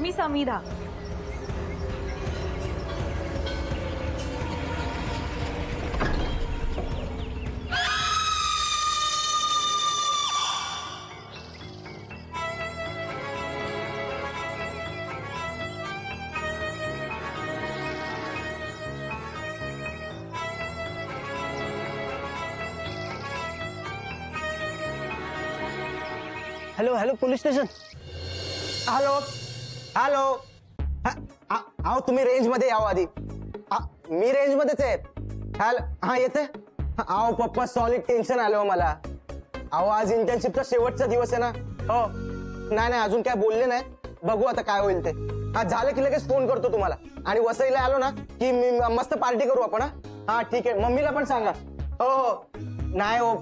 मी Samidha. Hello hello police station. Hello hello. अहो तुम्ही range मध्ये यावं आधी. मी रेंज मध्येच आहे. हॅलो हा येते. अहो पप्पा सॉलिड टेन्शन आलं मला. अहो आज इंटर्नशिपचा शेवटचा दिवस आहे ना. हो नाही अजून काय बोलले नाही. बघू आता काय होईल ते. हा झालं की लगेच फोन करतो तुम्हाला. आणि वसईला आलो ना की मी मस्त पार्टी करू आपण. हा ठीक आहे. मम्मीला पण सांगा. हो हो नाही हो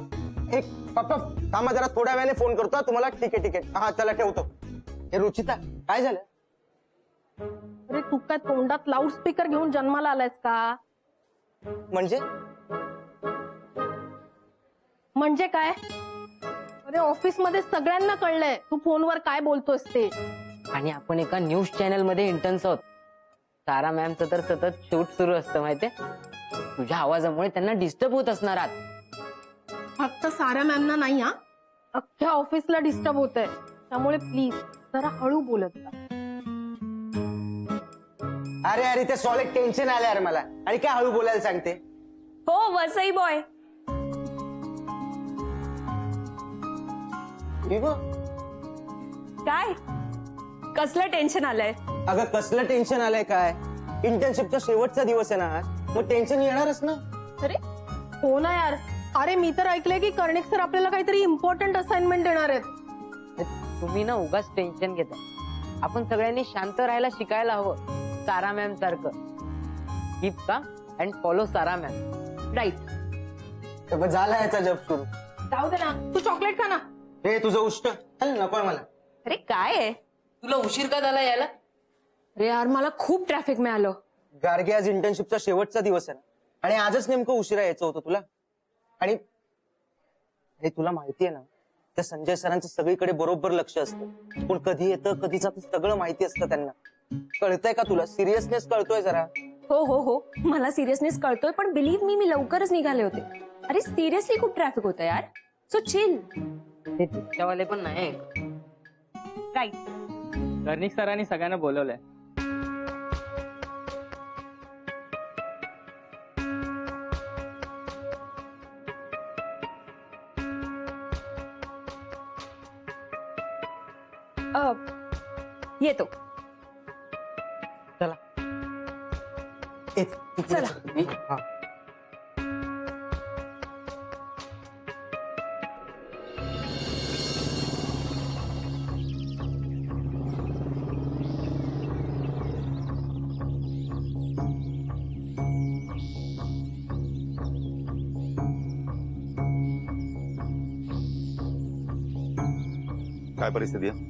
एक पप्पा थांबा जरा थोड्या वेळाने फोन करतो तुम्हाला. ठीक आहे हा चला ठेवतो. हे रुचिता काय झालं. अरे तू काय तोंडात लाऊडस्पीकर घेऊन जन्माला आलायस का. म्हणजे काय. अरे ऑफिस मध्ये सगळ्यांना कळलंय तू फोनवर काय बोलतोस ते. आणि आपण एका न्यूज चॅनल मध्ये इंटर्न्स आहोत. तारा मॅमचं तर सतत शूट सुरू असतं माहितीये. तुझ्या आवाजामुळे त्यांना डिस्टर्ब होत असणार आहात. फक्त साऱ्या मॅमना नाही हा अख्ख्या ऑफिसला डिस्टर्ब होतंय. त्यामुळे प्लीज जरा हळू बोलत जा. अरे ते सॉलिड टेन्शन आलं यार मला. आणि काय हळू बोलायला सांगते. हो वसई बॉय. काय कसलं टेन्शन आलंय. अगं कसलं टेन्शन आलंय काय. इंटर्नशिपचा शेवटचा दिवस आहे ना. मग टेन्शन येणारच ना. अरे हो ना यार. अरे मी तर ऐकलंय की कर्णिक सर आपल्याला काहीतरी इम्पॉर्टंट असाइनमेंट देणार आहेत. तुम्ही ना उगाच टेन्शन घेता. आपण सगळ्यांनी शांत राहायला शिकायला हवं. सारा मॅम सारखं. Keep calm and follow Sara ma'am. Right. झाला याचा जप सुरू. जाऊ दे ना तू चॉकलेट खा ना. हे तुझं उष्ट नको मला. अरे काय आहे. तुला उशीर का झाला यायला. अरे यार मला खूप ट्रॅफिक मिळालं. गार्गे आज इंटर्नशिपचा शेवटचा दिवस आहे ना. आणि आजच नेमकं उशिरा यायचं होतं तुला. आणि हे तुला माहिती आहे ना त्या संजय सरांचं सगळीकडे बरोबर लक्ष असतं. पण कधी येतं कधी जातं सगळं माहिती असतं त्यांना. कळतंय का तुला. सिरियसनेस कळतोय जरा. हो मला सिरियसनेस कळतोय. पण बिलीव्ह मी लवकरच निघाले होते. अरे सिरियसली खूप ट्रॅफिक होतं यार. So chill. ते रिक्षावाले पण नाही. राईट. कर्णिक सरांनी सगळ्यांना बोलवलंय. येतो. चला चला. हा. काय परिस्थिती आहे.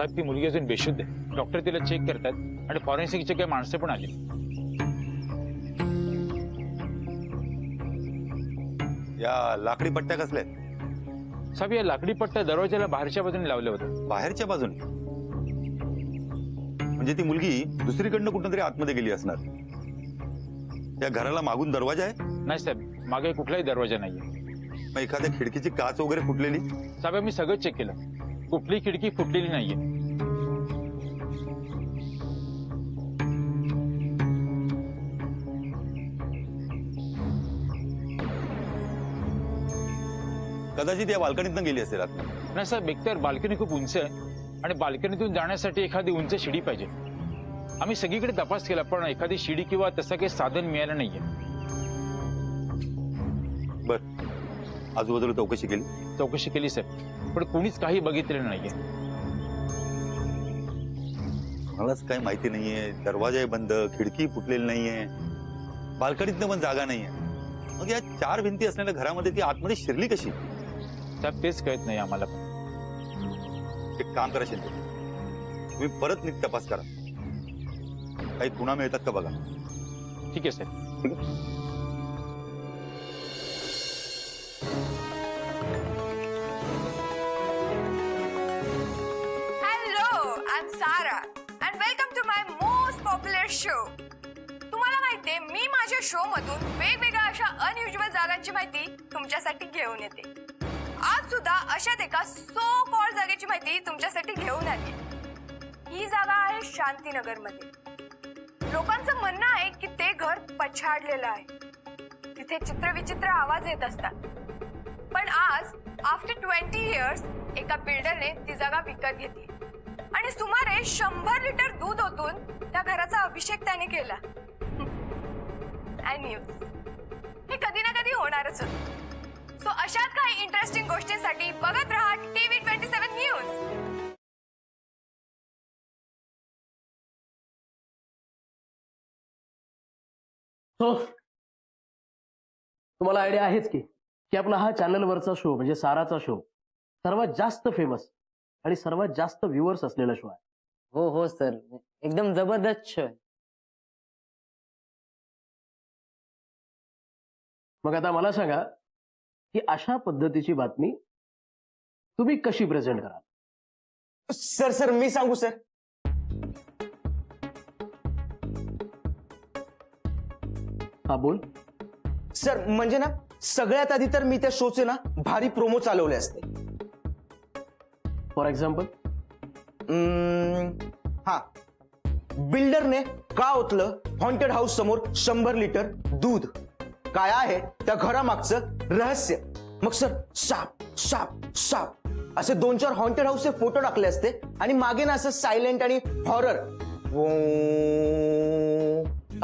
साहेब ती मुलगी अजून बेशुद्ध आहे. डॉक्टर तिला चेक करतात आणि फॉरेन्सिकचे काही माणसं पण आली. या लाकडी पट्ट्या कसल्या आहेत? साहेब या लाकडी पट्ट्या दरवाजाला बाहेरच्या बाजूने लावल्या होत्या. बाहेरच्या बाजूने? म्हणजे ती मुलगी दुसरीकडनं कुठं तरी आतमध्ये गेली असणार. या घराला मागून दरवाजा आहे? नाही साहेब, मागे कुठलाही दरवाजा नाहीये. मग एखाद्या खिडकीची काच वगैरे फुटलेली? साहेब आम्ही सगळं चेक केलं, कुठली खिडकी फुटलेली नाहीये. कदाचित या बाल्कनीतनं गेली असेल आतमध्ये. नाही साहेब, एकतर बाल्कनी खूप उंच आहे आणि बाल्कनीतून जाण्यासाठी एखादी उंच शिडी पाहिजे. आम्ही सगळीकडे तपास केला पण एखादी शिडी किंवा तसं काही साधन मिळालं नाहीये. बर, आजूबाजूला चौकशी केली? चौकशी केली साहेब, पण कोणीच काही बघितलेलं नाहीये. मलाच काही माहिती नाहीये. दरवाजा बंद, खिडकी फुटलेली नाहीये, बाल्कनीतनं पण जागा नाहीये. मग या 4 भिंती असलेल्या घरामध्ये ती आतमध्ये शिरली कशी? साहेब तेच कळत नाही आम्हाला पण. एक काम करा शिंदे, तुम्ही परत नीट तपास करा. काही खुणा मिळतात का बघा. ठीक आहे साहेब. ठीक आहे. Hello, I am Sara and welcome to my most popular show. तुम्हाला माहितीये, मी माझ्या शो मधून वेगवेगळ्या अशा अनयुज्युअल जागांची माहिती तुमच्यासाठी घेऊन येते. आज सुद्धा अशाच एका सो कॉल्ड जागेची माहिती तुमच्यासाठी घेऊन आली. ही जागा आहे शांतीनगर मध्ये. लोकांचं म्हणणं आहे की ते घर पछाडलेलं आहे. तिथे चित्रविचित्र आवाज येत असतात. पण आज आफ्टर 20 इयर्स एका बिल्डरने ती जागा विकत घेतली आणि सुमारे 100 लिटर दूध ओतून त्या घराचा अभिषेक त्याने केला. न्यूज हे कधी ना कधी होणारच होतं. सो अशाच काही इंटरेस्टिंग गोष्टींसाठी बघत राहा टीव्ही 27 न्यूज. सो तुम्हाला आयडिया आहेच की आपला हा चॅनलवरचा शो म्हणजे साराचा शो सर्वात जास्त फेमस आणि सर्वात जास्त व्ह्युअर्स असलेला शो आहे. हो हो सर, एकदम जबरदस्त शो आहे. मग आता मला सांगा की अशा पद्धतीची बातमी तुम्ही कशी प्रेझेंट कराल? सर मी सांगू सर. हा बोल. सर म्हणजे ना, सगळ्यात आधी तर मी त्या शोचे ना भारी प्रोमो चालवले असते. For example? हा, बिल्डरने का ओतलं हॉन्टेड हाऊस समोर 100 लिटर दूध? काय आहे त्या घरामागचं रहस्य? मग सर साप साप साप असे 2-4 हॉन्टेड हाऊसचे फोटो टाकले असते आणि मागे ना असं सायलेंट आणि हॉरर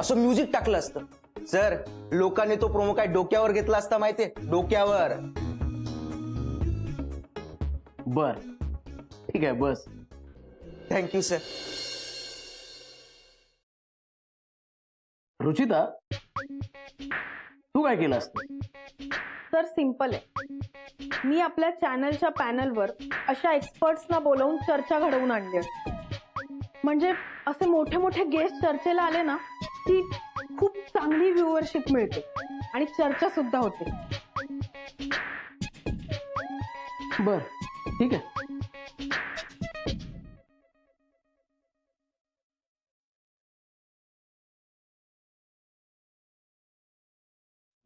असं म्युझिक टाकलं असतं. सर लोकांनी तो प्रोमो काय डोक्यावर घेतला असता माहितीये? डोक्यावर. बर, ठीक आहे, बस. Thank you sir. रुचिता, तू काय केलं असतं? तर सिंपल आहे. मी आपल्या चॅनलच्या पॅनलवर अशा एक्सपर्ट्सना बोलवून चर्चा घडवून आणली असते. म्हणजे असे मोठे मोठे गेस्ट चर्चेला आले ना की खूप चांगली व्ह्युअरशिप मिळते आणि चर्चा सुद्धा होते. बर, ठीक आहे.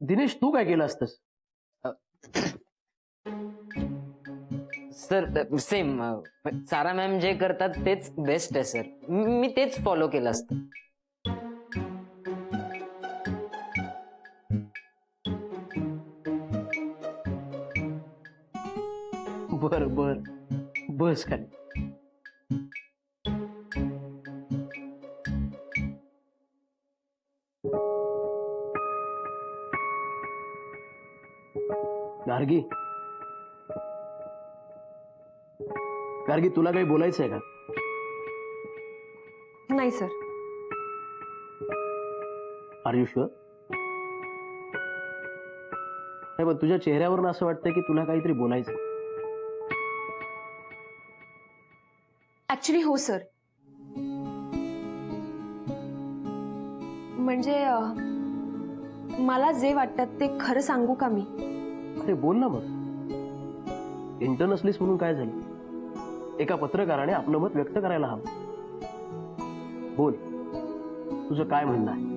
दिनेश, तू काय केलं असतंस? सर सेम, सारा मॅम जे करतात तेच बेस्ट आहे सर. मी तेच फॉलो केलं असतं. बर बर, बस खाली. गार्गी, गार्गी, तुला काही बोलायचं आहे का? नाही सर. R you sure? नाही, पण तुझ्या चेहऱ्यावरून असं वाटतंय की तुला काहीतरी बोलायचं. ऍक्च्युली हो सर. म्हणजे मला जे वाटतं ते खरं सांगू का मी? अरे बोल ना मग. इंटर्न असलीस म्हणून काय झालं? एका पत्रकाराने आपलं मत व्यक्त करायला हवं. बोल, तुझं काय म्हणणं आहे?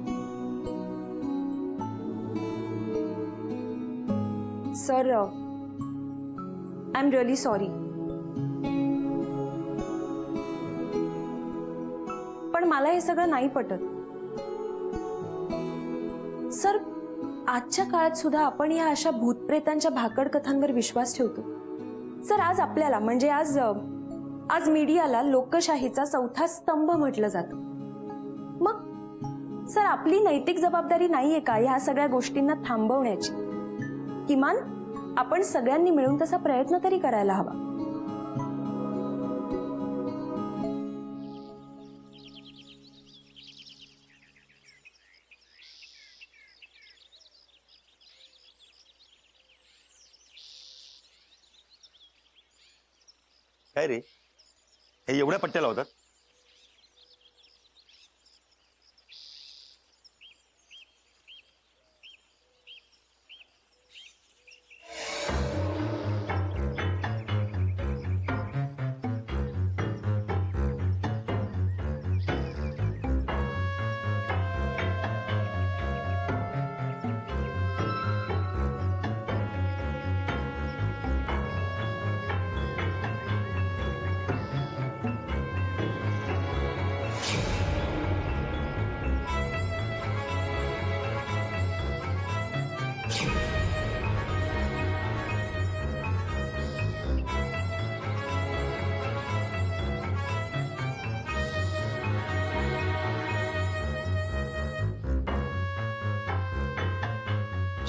Sir, I am really sorry. पण मला हे सगळं नाही पटत. सर, आजच्या काळात सुद्धा आपण या अशा भूतप्रेतांच्या भाकड कथांवर विश्वास ठेवतो. सर, आज आपल्याला म्हणजे आज मीडियाला लोकशाहीचा चौथा स्तंभ म्हटलं जातं. मग सर, आपली नैतिक जबाबदारी नाहीये का ह्या सगळ्या गोष्टींना थांबवण्याची? किमान आपण सगळ्यांनी मिळून तसा प्रयत्न तरी करायला हवा. काय रे, हे एवढ्या पट्ट्या लावतात?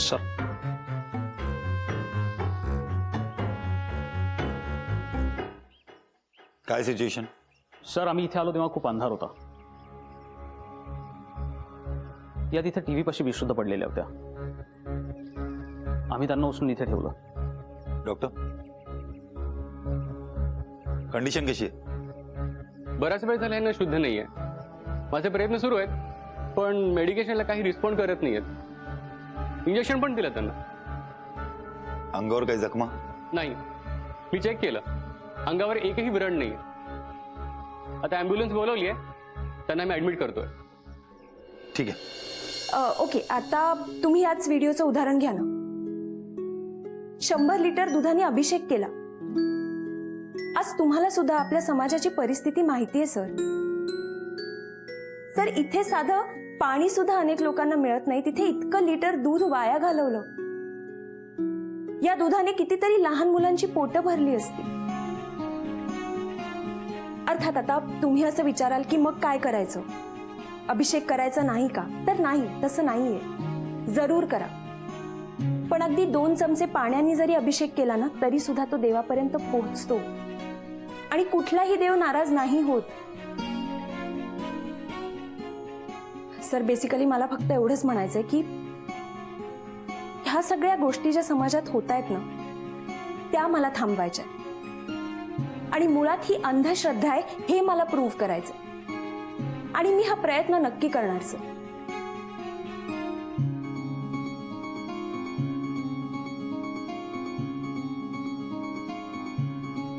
सर, काय सिच्युएशन? सर, आम्ही इथे आलो तेव्हा खूप अंधार होता. या तिथे टीव्ही पाशी बेशुद्ध पडलेल्या होत्या. आम्ही त्यांना उचलून इथे ठेवलं. डॉक्टर, कंडिशन कशी आहे? बराच वेळ झाला यांना शुद्ध नाहीये. माझे प्रयत्न सुरू आहेत, पण मेडिकेशनला काही रिस्पॉन्ड करत नाहीयेत. इंजेक्शन पण दिलं त्यांना. अंगावर काही जखमा? नाही, मी चेक केलं, अंगावर एकही विरळ नाहीये. आता ॲम्ब्युलन्स बोलवली आहे, त्यांना मी ऍडमिट करतोय. ठीक आहे. ओके, आता तुम्ही याच व्हिडिओचं उदाहरण घ्या ना. 100 लिटर दुधाने अभिषेक केला. आज तुम्हाला सुद्धा आपल्या समाजाची परिस्थिती माहिती आहे सर. सर, इथे साधं पाणी सुद्धा अनेक लोकांना मिळत नाही, तिथे इतकं लिटर दूध वाया घालवलं. या दुधाने कितीतरी लहान मुलांची पोटं भरली असती. अर्थात आता तुम्ही असं विचाराल की मग काय करायचं? अभिषेक करायचा नाही का? तर नाही, तसं नाहीये. जरूर करा, पण अगदी 2 चमचे पाण्याने जरी अभिषेक केला ना तरी सुद्धा तो देवापर्यंत पोहोचतो आणि कुठलाही देव नाराज नाही होत. सर, बेसिकली मला फक्त एवढंच म्हणायचंय की ह्या सगळ्या गोष्टी ज्या समाजात होत आहेत ना त्या मला थांबवायच्या आणि मुळात ही अंधश्रद्धा आहे हे मला प्रूव्ह करायचं आणि मी हा प्रयत्न नक्की करणार सर.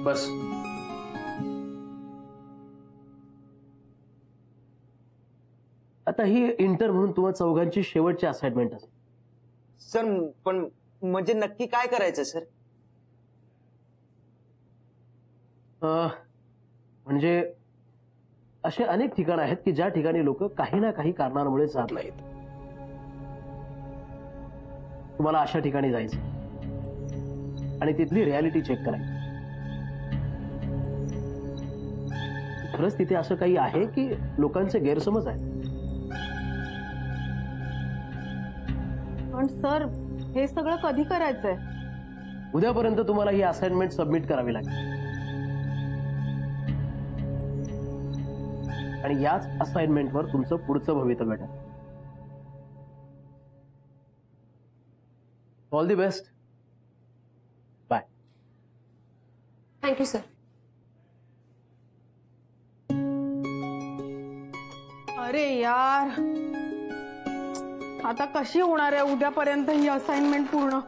बस. आता ही इंटर म्हणून तुम्हा चौघांची शेवटची असाइनमेंट असेल. सर, पण म्हणजे नक्की काय करायचं सर? म्हणजे असे अनेक ठिकाण आहेत की ज्या ठिकाणी लोक काही ना काही कारणांमुळे जात नाहीत. तुम्हाला अशा ठिकाणी जायचं आणि तिथली रियालिटी चेक करायची. खरंच तिथे असं काही आहे की लोकांचे गैरसमज आहे? पण सर, हे सगळं कधी करायचंय? उद्यापर्यंत तुम्हाला ही असाइनमेंट सबमिट करावी लागेल आणि याच असाइनमेंटवर तुमचं पुढचं भवितव्य ठरेल. All the best. Bye. Thank you sir. अरे यार, आता कशी होणार आहे उद्यापर्यंत ही असाइनमेंट पूर्ण?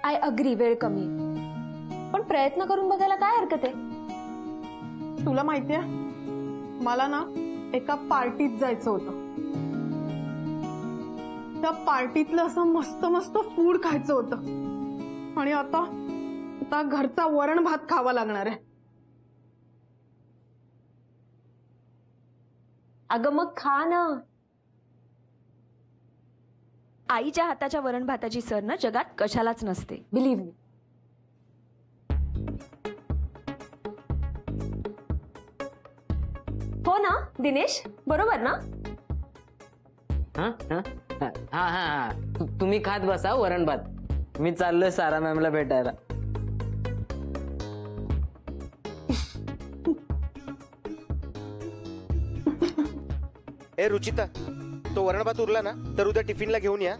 आय अग्री, वेळ कमी, पण प्रयत्न करून बघायला काय हरकत आहे? तुला माहितीये, मला ना एका पार्टीत जायचं होतं. त्या पार्टीतलं असं मस्त मस्त फूड खायचं होतं आणि आता घरचा वरण भात खावा लागणार आहे. अगं मग खा ना. आईच्या हाताच्या वरण भाताची सर ना जगात कशालाच नसते, बिलीव्ह मी. हो ना दिनेश, बरोबर ना? हा हा हा हा हा. तुम्ही खात बसा वरण भात, मी चाललोय सारा मॅमला भेटायला. ए रुचिता, तो वरण भात उरला ना तर उद्या टिफिनला घेऊन या.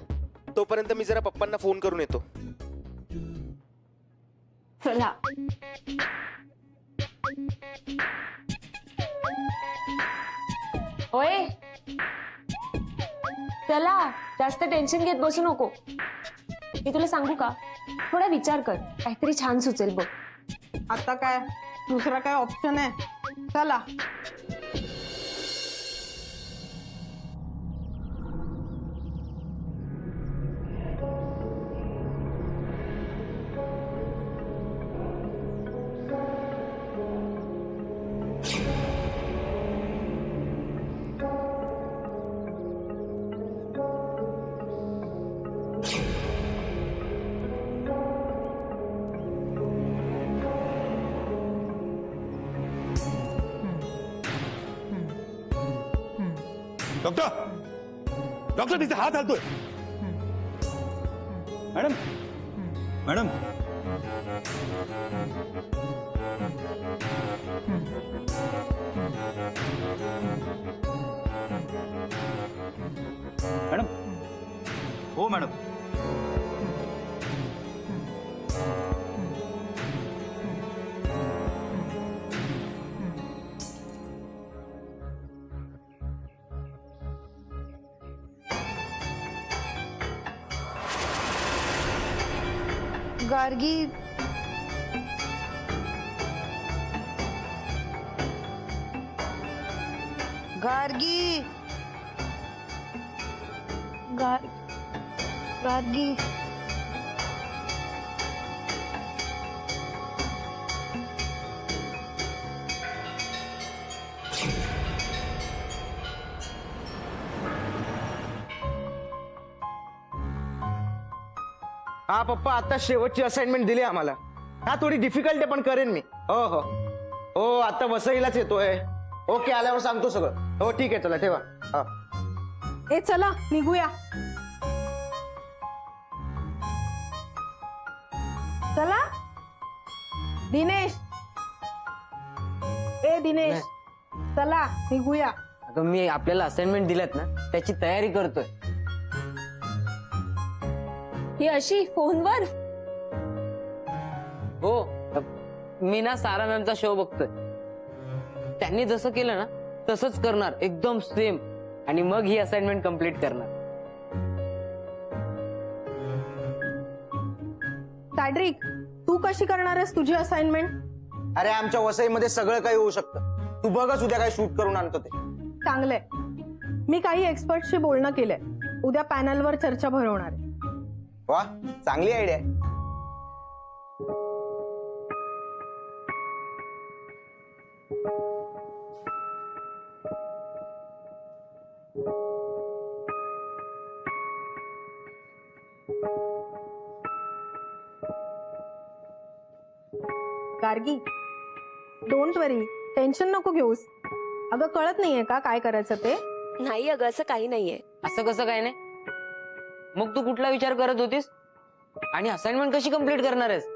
तोपर्यंत मी जरा पप्पांना फोन करून येतो. चला. ओए चला, जास्त टेन्शन घेत बसू नको. मी तुला सांगू का, थोडा विचार कर, काहीतरी छान सुचेल बघ. आता काय दुसरा काय ऑप्शन आहे? चला. डॉक्टर, डॉक्टर तिचा हात हलतोय. Madam, madam. मॅडम, हो मॅडम. गार्गी, गार्गी, गार्गी. हा पप्पा, आता शेवटची असाइनमेंट दिली आम्हाला. हा थोडी डिफिकल्ट आहे पण करेन मी. हो हो हो, आता वसईलाच येतोय. ओके, आल्यावर सांगतो सगळं. हो ठीक आहे, चला ठेवा. हा. ए चला निघूया. चला. दिनेश, ए दिनेश, चला निघूया. अगं मी आपल्याला असाइनमेंट दिल्यात ना, त्याची तयारी करतोय. ही अशी फोनवर? हो, मी ना सारा मॅमचा शो बघतोय. त्यांनी जसं केलं ना तसंच करणार, एकदम सेम, आणि मग ही असाइनमेंट कम्प्लीट करणार. सॅड्रिक, तू कशी करणार आहेस तुझी असाइनमेंट? अरे आमच्या वसईमध्ये सगळं काही होऊ शकतं. तू बघच उद्या काय शूट करून आणतो ते. चांगलंय. मी काही एक्सपर्टशी बोलणं केलंय, उद्या पॅनलवर चर्चा भरवणार आहे. वा, चांगली आयडिया आहे. गार्गी, डोंट वरी, टेन्शन नको घेऊस. अगं कळत नाहीये का काय करायचं ते? नाही अगं, असं काही नाहीये. असं कसं काय नाही? मग तू कुठला विचार करत होतीस आणि असाइनमेंट कशी कम्प्लीट करणार आहेस?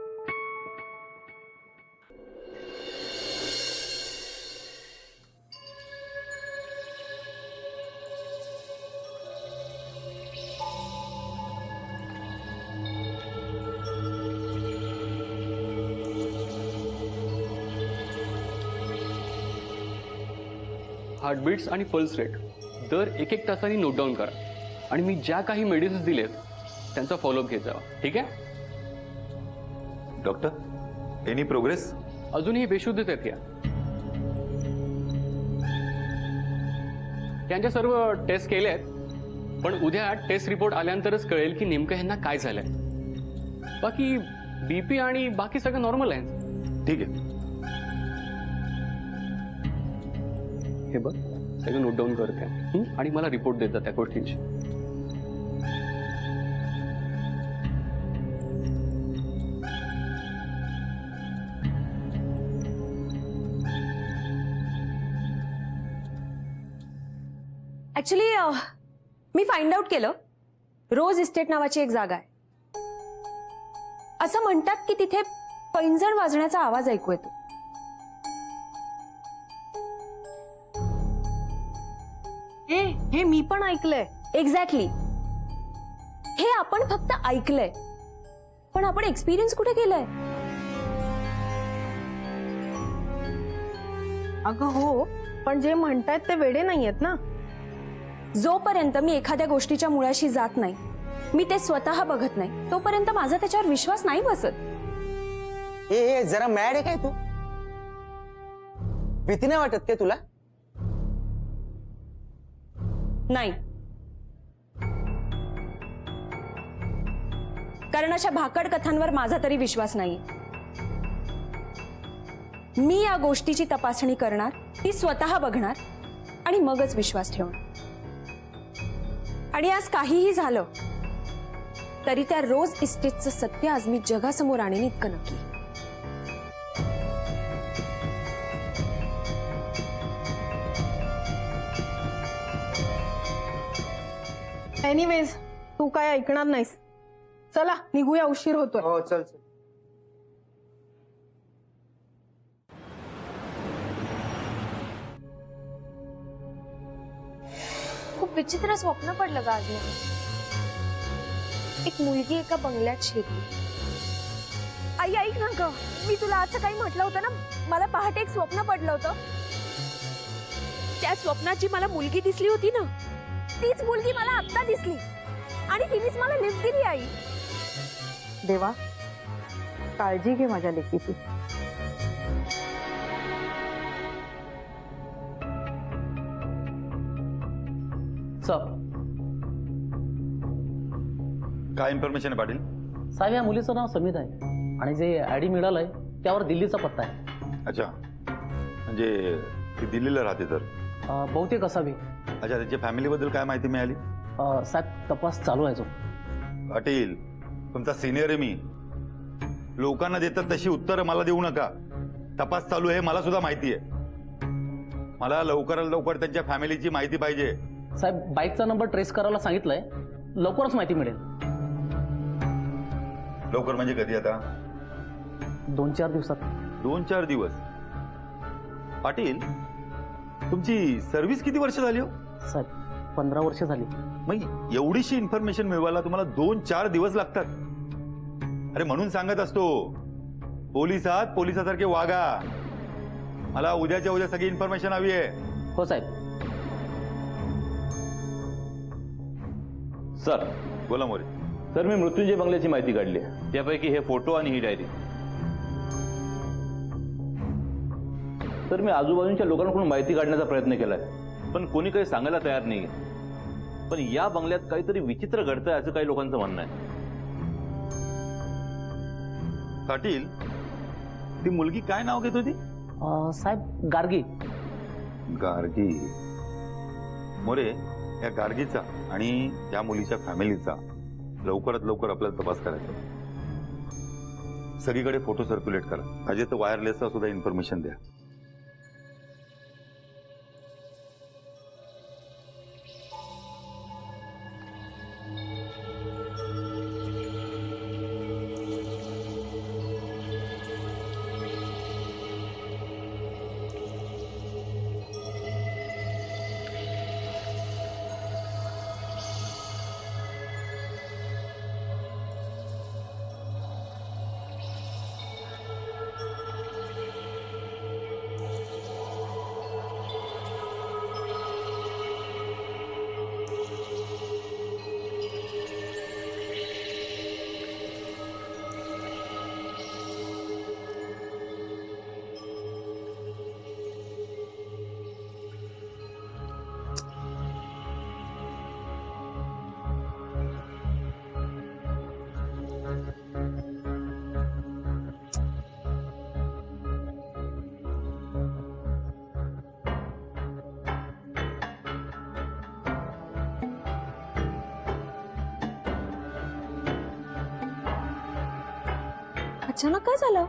हार्टबीट्स आणि पल्स रेट दर 1-1 तासांनी नोट डाऊन करा आणि मी ज्या काही मेडिसिन्स दिलेत त्यांचा फॉलोअप घेत जावा. ठीक आहे? Doctor any progress? अजूनही बेशुद्धच आहेत या. त्यांच्या सर्व टेस्ट केले आहेत, पण उद्या टेस्ट रिपोर्ट आल्यानंतरच कळेल की नेमकं ह्यांना काय झालंय. बाकी बीपी आणि बाकी सगळं नॉर्मल आहे. ठीक आहे. हे बघ सगळं नोट डाऊन करते आणि मला रिपोर्ट देतात त्या गोष्टींची. ऍक्च्युली मी फाइंड आउट केलं, रोज इस्टेट नावाची एक जागा आहे. असं म्हणतात की तिथे पैंजण वाजण्याचा आवाज ऐकू येतो. हे मी पण ऐकलंय. एक्झॅक्टली. हे आपण फक्त ऐकलंय, पण आपण एक्सपिरियन्स कुठे केलंय? अगं हो, पण जे म्हणतायत ते वेडे नाहीयेत ना. जोपर्यंत मी एखाद्या गोष्टीच्या मुळाशी जात नाही, मी ते स्वतः बघत नाही, तोपर्यंत माझा त्याच्यावर विश्वास नाही बसत. ए जरा मॅड आहे काय तू? भीती नाही वाटत काय तुला? नाही, कारण अशा भाकड कथांवर माझा तरी विश्वास नाही. मी या गोष्टीची तपासणी करणार, ती स्वतः बघणार आणि मगच विश्वास ठेवणार. आणि आज काहीही झालं तरी त्या रोज इस्टेटचं सत्य आज मी जगासमोर आणीन इतकं नक्की. एनिवेज तू काय ऐकणार नाहीस. चला निघूया, उशीर होतोय. हो चल चल. खूप विचित्र स्वप्न पडलं का आज? एक मुलगी एका बंगल्यात शिरली. आई ऐक ना ग, मी तुला आज सकाळी म्हटलं होतं ना, मला पहाटे एक स्वप्न पडलं होतं. त्या स्वप्नात जी मला मुलगी दिसली होती ना, तीच मुलगी मला आता दिसली आणि तिनेच मला लिफ्ट दिली. आई देवा, काळजी घे माझ्या लेकीची. काय इन्फॉर्मेशन आहे पाटील? साहेब, या मुलीचं नाव समित आहे आणि जे आयडी मिळालंय त्यावर दिल्लीचा पत्ता आहे. अच्छा, म्हणजे ती दिल्लीला राहते तर? बहुतेक असावी. अच्छा, त्याच्या फॅमिलीबद्दल काय माहिती मिळाली? साहेब, तपास चालू आहे. जो पाटील, तुमचा सिनियर आहे मी. लोकांना देतात तशी उत्तरं मला देऊ नका. तपास चालू आहे, मला सुद्धा माहिती आहे. मला लवकरात लवकर त्यांच्या फॅमिलीची माहिती पाहिजे. साहेब, बाईकचा नंबर ट्रेस करायला सांगितलंय, लवकरच माहिती मिळेल. लवकर म्हणजे कधी? आता 2-4 दिवसात. 2-4 दिवस? पाटील, तुमची सर्व्हिस किती वर्ष झाली हो? साहेब, 15 वर्ष झाली. मग एवढीशी इन्फॉर्मेशन मिळवायला तुम्हाला 2-4 दिवस लागतात? अरे म्हणून सांगत असतो, पोलिसात पोलिसासारखे वागा. मला उद्याच्या उद्या सगळी इन्फॉर्मेशन हवी आहे. हो साहेब. सर, बोला मोरे. सर, मी मृत्युंजय बंगल्याची माहिती काढली आहे. त्यापैकी हे फोटो आणि ही डायरी. तर मी आजूबाजूच्या लोकांकडून माहिती काढण्याचा प्रयत्न केलाय, पण कोणी काही सांगायला तयार नाही. पण या बंगल्यात काहीतरी विचित्र घडतंय असं काही लोकांचं म्हणणं आहे. पाटील, ती मुलगी काय नाव घेत होती? साहेब, गार्गी. गार्गी. मोरे, या गार्गीचा आणि या मुलीच्या फॅमिलीचा लवकरात लवकर आपल्याला तपास करायचा. सगळीकडे फोटो सर्क्युलेट करा. अजय तर वायरलेसचा सुद्धा इन्फॉर्मेशन द्या. अचानक काय झालं?